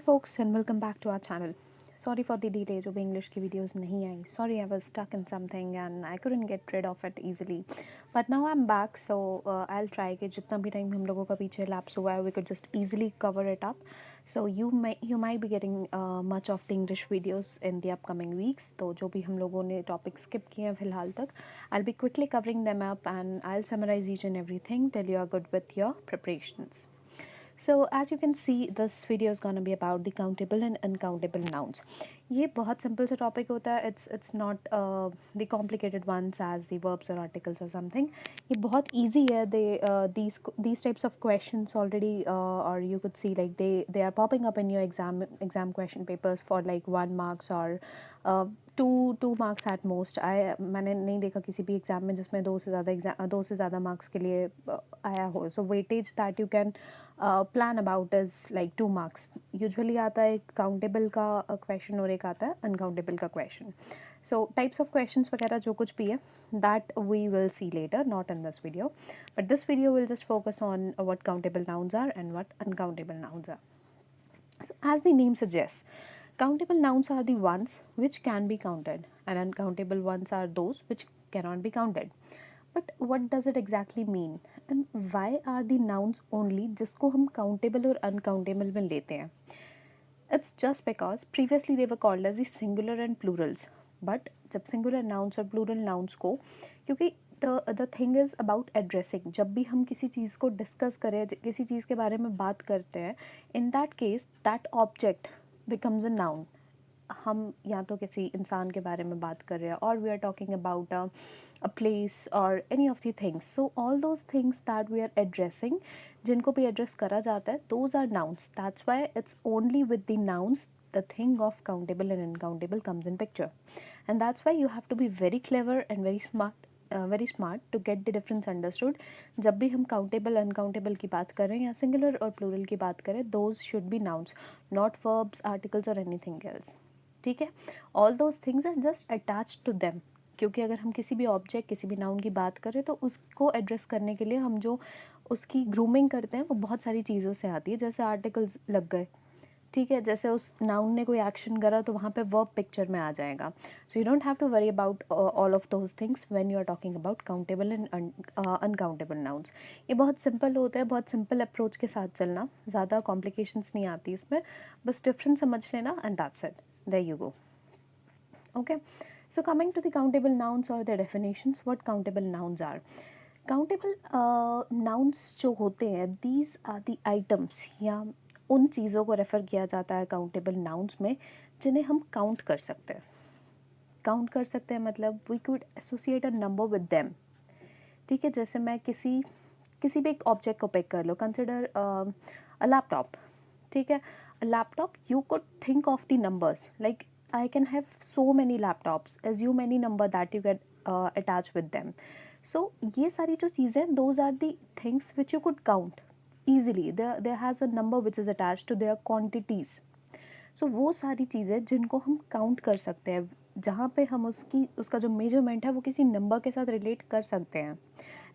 folks and welcome back to our channel. Sorry for the delay, जो भी English की videos नहीं आई. Sorry, I was stuck in something and I couldn't get rid of it easily. But now I'm back, so I'll try कि जितना भी time हम लोगों का पीछे lapse हुआ है, we could just easily cover it up. So you might be getting much of the English videos in the upcoming weeks. तो जो भी हम लोगों ने topic skip किए हैं फिलहाल तक, I'll be quickly covering them up and I'll summarize each and everything till you are good with your preparations. So as you can see, this video is gonna be about the countable and uncountable nouns. ये बहुत simple सा topic होता है. It's not the complicated ones as the verbs or articles or something. ये बहुत easy है. These types of questions already or you could see like they are popping up in your exam question papers for like 1 marks or two marks at most. मैंने नहीं देखा किसी भी exam में जिसमें दो से ज़्यादा मार्क्स के लिए आया हो. So weightage that you can plan about is like 2 marks. Usually आता है एक काउंटेबल का क्वेश्चन और एक आता है अनकाउंटेबल का question. So types of questions वगैरह जो कुछ भी है that we will see later, not in this video, but this video will just focus on what countable nouns are and what uncountable nouns are. As the name suggests, countable nouns are the ones which can be counted, and uncountable ones are those which cannot be counted. But what does it exactly mean? And why are the nouns only जिसको हम countable और uncountable में लेते हैं? It's just because previously they were called as the singular and plurals. But जब singular nouns और plural nouns को, क्योंकि the thing is about addressing. जब भी हम किसी चीज़ को डिस्कस करें, किसी चीज़ के बारे में बात करते हैं, in that case that object becomes a noun. हम या तो किसी इंसान के बारे में बात कर रहे हैं और we are talking about a place or any of the things. So all those things that we are addressing, जिनको भी address करा जाता है, those are nouns. That's why it's only with the nouns the thing of countable and uncountable comes in picture. And that's why you have to be very clever and very smart to get the difference understood. जब भी हम countable uncountable की बात करें या singular और plural की बात करें, those should be nouns, not verbs, articles or anything else. ठीक है. All those things are just attached to them, क्योंकि अगर हम किसी भी ऑब्जेक्ट किसी भी नाउन की बात करें तो उसको एड्रेस करने के लिए हम जो उसकी ग्रूमिंग करते हैं वो बहुत सारी चीज़ों से आती है. जैसे आर्टिकल्स लग गए, ठीक है, जैसे उस नाउन ने कोई एक्शन करा तो वहाँ पे वर्ब पिक्चर में आ जाएगा. So you don't have to worry about all of those things when you are talking about countable and uncountable nouns. ये बहुत सिंपल होता है, बहुत सिंपल अप्रोच के साथ चलना, ज़्यादा कॉम्प्लिकेशंस नहीं आती इसमें, बस डिफरेंस समझ लेना and that's it. There you go. Okay, so coming to the countable nouns or their definitions, what countable nouns are. Countable nouns जो होते हैं, these are the items या उन चीज़ों को रेफ़र किया जाता है countable nouns में जिन्हें हम काउंट कर सकते हैं. काउंट कर सकते हैं मतलब we could associate a number with them. ठीक है, जैसे मैं किसी भी एक ऑब्जेक्ट को पिक कर लो, कंसिडर अ लैपटॉप. ठीक है, laptop you could think of the numbers, like I can have so many laptops, assume any number that you get attach with them. So ये सारी जो चीज़ें, those are the things which you could count easily. There has a number which is attach to their quantities. So वो सारी चीज़ें जिनको हम count कर सकते हैं, जहाँ पे हम उसका जो मेजरमेंट है वो किसी नंबर के साथ रिलेट कर सकते हैं.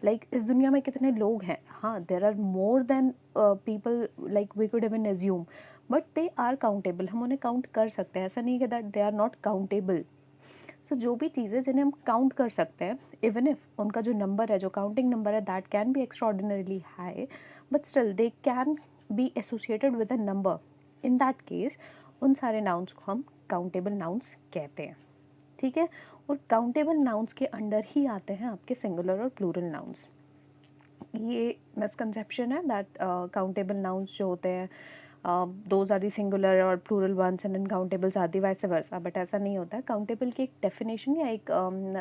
लाइक इस दुनिया में कितने लोग हैं, हाँ, there are more than people like we could even assume, but they are countable. हम उन्हें काउंट कर सकते हैं, ऐसा नहीं है that they are not countable. So जो भी चीज़ें जिन्हें हम काउंट कर सकते हैं, इवन इफ उनका जो नंबर है, जो काउंटिंग नंबर है, that can be extraordinarily high, but still they can be associated with a number. In that case उन सारे नाउन्स को हम काउंटेबल नाउन्स कहते हैं. ठीक है, और काउंटेबल नाउन्स के अंडर ही आते हैं आपके सिंगुलर और प्लूरल नाउन्स. ये मिसकंसेप्शन है दैट काउंटेबल नाउन्स जो होते हैं दोज आर दी सिंगुलर और plural ones and uncountables are the vice versa, but ऐसा नहीं होता है. काउंटेबल की एक डेफिनेशन या एक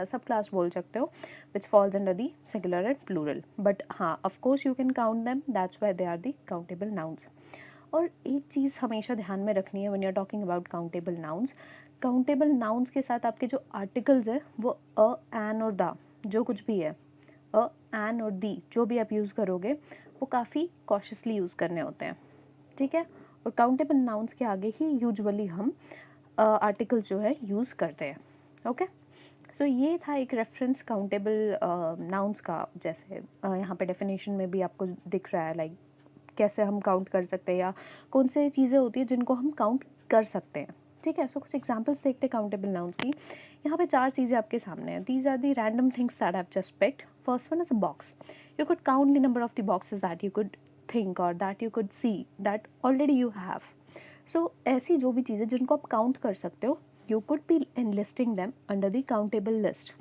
सब क्लास बोल सकते हो which falls under the singular and plural, but हाँ, of course you can count them, that's why they are the countable nouns. और एक चीज़ हमेशा ध्यान में रखनी है when you are talking about countable nouns, countable nouns के साथ आपके जो आर्टिकल्स है वो अ, एन और द, जो कुछ भी है, अ, एन और दी जो भी आप यूज़ करोगे वो काफ़ी कॉशियसली यूज़ करने होते हैं. ठीक है, और काउंटेबल नाउन्स के आगे ही यूजुअली हम आर्टिकल्स जो है यूज़ करते हैं. ओके, सो ये था एक रेफरेंस काउंटेबल नाउन्स का. जैसे यहाँ पे डेफिनेशन में भी आपको दिख रहा है, लाइक कैसे हम काउंट कर सकते हैं, या कौन से चीज़ें होती है जिनको हम काउंट कर सकते हैं। ठीक है, सो कुछ एग्जांपल्स देखते हैं काउंटेबल नाउन्स की। यहाँ पे 4 चीज़ें आपके सामने हैं। These are the random things that I have just picked. First one is a box. You could count the number of the boxes that you could think और that you could see that already you have. So ऐसी जो भी चीज़ें जिनको आप count कर सकते हो, you could be enlisting them under the countable list.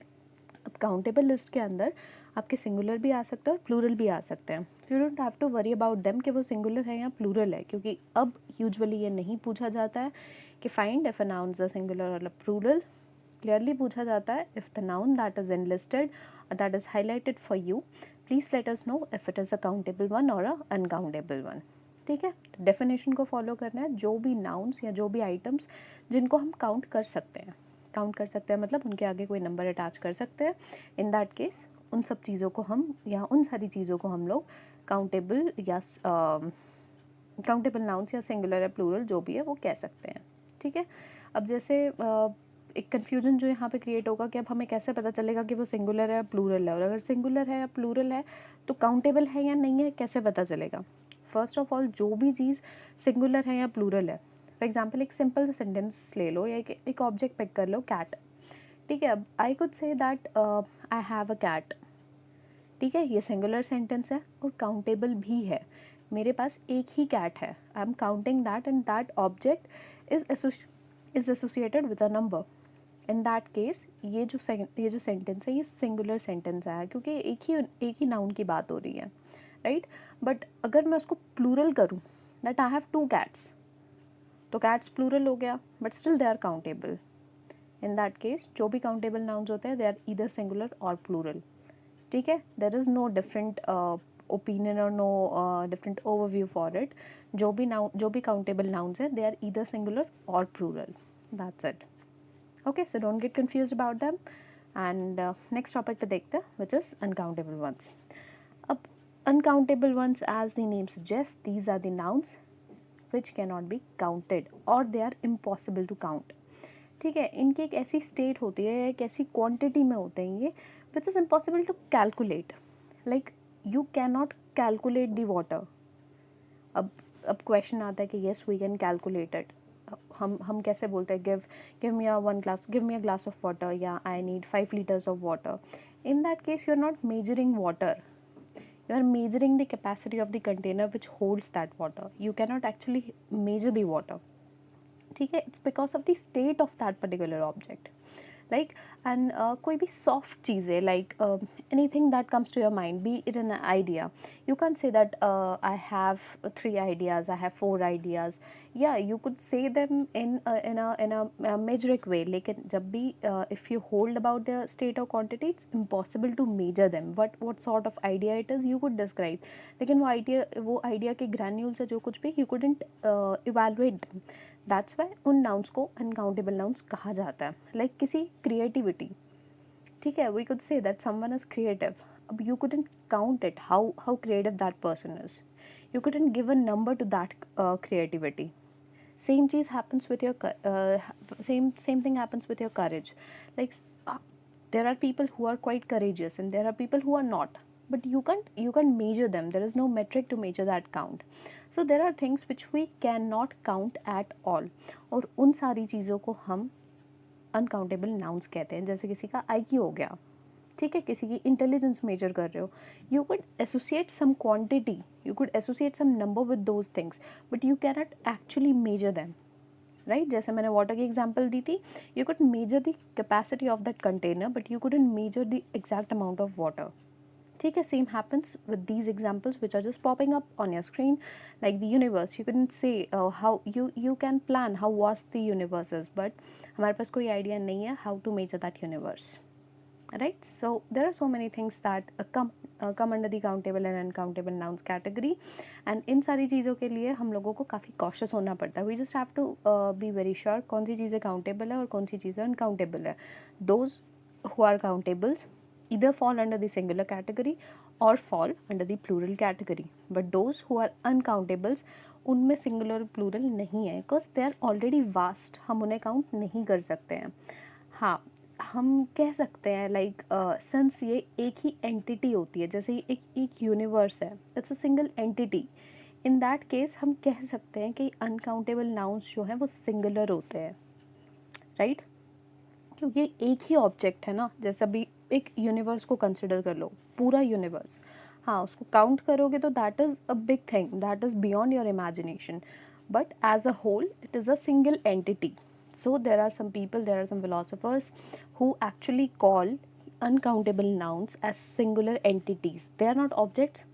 अब काउंटेबल लिस्ट के अंदर आपके सिंगुलर भी आ सकते हैं और प्लूरल भी आ सकते हैं। You don't have to worry about them कि वो सिंगुलर है या प्लूरल है, क्योंकि अब यूजुअली ये नहीं पूछा जाता है कि find if a noun is a singular और अ प्लूरल। क्लियरली पूछा जाता है if the noun that is enlisted और that is highlighted for you, please let us know if it is a countable one और a uncountable one. ठीक है, definition को follow करना है। जो भी नाउन्स या जो भी आइटम्स जिनको हम काउंट कर सकते हैं, काउंट कर सकते हैं मतलब उनके आगे कोई नंबर अटैच कर सकते हैं, इन दैट केस उन सब चीज़ों को हम या उन सारी चीज़ों को हम लोग काउंटेबल या काउंटेबल नाउन्स या सिंगुलर या प्लूरल जो भी है वो कह सकते हैं। ठीक है, अब जैसे एक कन्फ्यूजन जो यहाँ पे क्रिएट होगा कि अब हमें कैसे पता चलेगा कि वो सिंगुलर है या प्लूरल है, और अगर सिंगुलर है या प्लूरल है तो काउंटेबल है या नहीं है कैसे पता चलेगा। फर्स्ट ऑफ ऑल, जो भी चीज़ सिंगुलर है या प्लूरल है, फॉर एग्जाम्पल एक सिंपल सा सेंटेंस ले लो या एक ऑब्जेक्ट पिक कर लो, कैट। ठीक है, अब I could say that I have a cat. ठीक है, ये सिंगुलर सेंटेंस है और काउंटेबल भी है। मेरे पास एक ही कैट है, I am counting that and that object is associated with a number. In that case ये जो सेंटेंस है ये सिंगुलर सेंटेंस है, क्योंकि एक ही नाउन की बात हो रही है, राइट। बट अगर मैं उसको प्लूरल करूँ, दैट आई हैव 2 कैट्स, तो कैट्स प्लूरल हो गया, but still they are countable. In that case जो भी काउंटेबल नाउन्स होते हैं दे आर ईदर सिंगुलर और प्लूरल। ठीक है, there is no different opinion और no different overview for it. जो भी काउंटेबल नाउन्स हैं दे आर ईदर सिंगुलर और plural, that's it. Okay, so don't get confuse about them. And next topic पे देखते हैं, विच इज़ अनकाउंटेबल वंस। अब uncountable ones, as the name suggest, these are the nouns which can not be counted और they are impossible to count. ठीक है, इनकी एक ऐसी स्टेट होती है, एक ऐसी क्वांटिटी में होते हैं ये which is impossible to calculate. Like you can not calculate the water. अब क्वेश्चन आता है कि yes we can calculate it. हम कैसे बोलते हैं give me a glass of water, या I need 5 liters of water. In that case you are not measuring water, you are measuring the capacity of the container which holds that water. You cannot actually measure the water. ठीक है, it's because of the state of that particular object. Like and कोई भी soft चीज़ है, like anything that comes to your mind, be it an idea, you can say that I have 3 ideas, I have 4 ideas, या you could say them in a metric way. लेकिन जब भी if you hold about the state और quantity, it's impossible to measure them. What sort of idea it is you could describe, लेकिन वो idea के granules है जो कुछ भी, you couldn't evaluate. That's why उन नाउन्स को अनकाउंटेबल नाउन्स कहा जाता है। लाइक किसी क्रिएटिविटी, ठीक है, we could say that someone is creative. अब you couldn't count it, how creative that person is, you couldn't give a number to that creativity. Same cheese happens with your same thing happens with your courage. Like there are people who are quite courageous and there are people who are not, but you can't measure them. There is no metric to measure that count. So there are things which we cannot count at all, और उन सारी चीज़ों को हम uncountable nouns कहते हैं। जैसे किसी का IQ हो गया, ठीक है, किसी की इंटेलिजेंस मेजर कर रहे हो, you could associate some quantity, you could associate some number with those things, but you can not actually measure them, right. जैसे मैंने वाटर की एग्जांपल दी थी, you could measure the capacity of that container but you couldn't measure the exact amount of water. ठीक है, same happens with these examples which are just popping up on your screen, like the universe. You can से how you can plan how vast the universe is, but हमारे पास कोई idea नहीं है how to measure that universe, right? So there are so many things that come under the countable and uncountable nouns category, and इन सारी चीज़ों के लिए हम लोगों को काफ़ी cautious होना पड़ता है। We just have to be very sure कौन सी चीज़ें countable है और कौन सी चीज़ें uncountable है। Those who are countables either fall under the singular category or fall under the plural category, but those who are uncountables उनमें singular और plural नहीं है, because they are already vast, हम उन्हें count नहीं कर सकते हैं। हाँ, हम कह सकते हैं लाइक सिंस ये एक ही एंटिटी होती है, जैसे एक यूनिवर्स है, it's a single entity, in that case हम कह सकते हैं कि अनकाउंटेबल नाउन्स जो हैं वो सिंगुलर होते हैं, राइट? क्योंकि एक ही ऑब्जेक्ट है ना, जैसे अभी एक यूनिवर्स को कंसिडर कर लो, पूरा यूनिवर्स, हाँ उसको काउंट करोगे तो that is a big thing, that is beyond your imagination, but as a whole it is a single entity. So there are some people, there are some philosophers who actually call uncountable nouns as singular entities. They are not objects,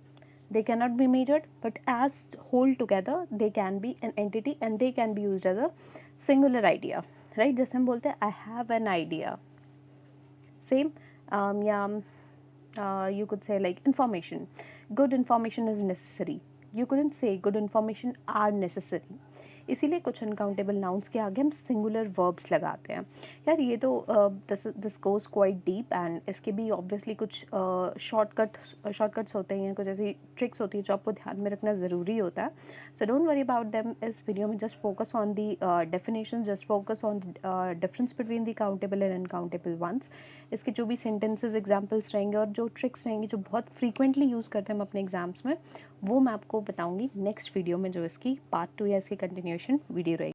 they cannot be measured, but as whole together they can be an entity and they can be used as a singular idea, right? जैसे हम बोलते हैं I have an idea, same. Yeah, you could say like information, good information is necessary, you couldn't say good information are necessary. इसीलिए कुछ uncountable nouns के आगे हम singular verbs लगाते हैं. यार ये तो this goes quite deep, and इसके भी ऑब्वियसली कुछ शॉर्टकट्स होते हैं, कुछ ऐसी ट्रिक्स होती है जो आपको ध्यान में रखना ज़रूरी होता है. So don't worry about them. इस वीडियो में just focus on the definition, just focus on difference between the countable and uncountable ones. इसके जो भी सेंटेंसेस एग्जाम्पल्स रहेंगे और जो ट्रिक्स रहेंगी जो बहुत फ्रीक्वेंटली यूज़ करते हैं हम अपने एग्जाम्स में, वो मैं आपको बताऊंगी नेक्स्ट वीडियो में, जो इसकी पार्ट 2 या इसकी कंटिन्यूएशन वीडियो रहेगी.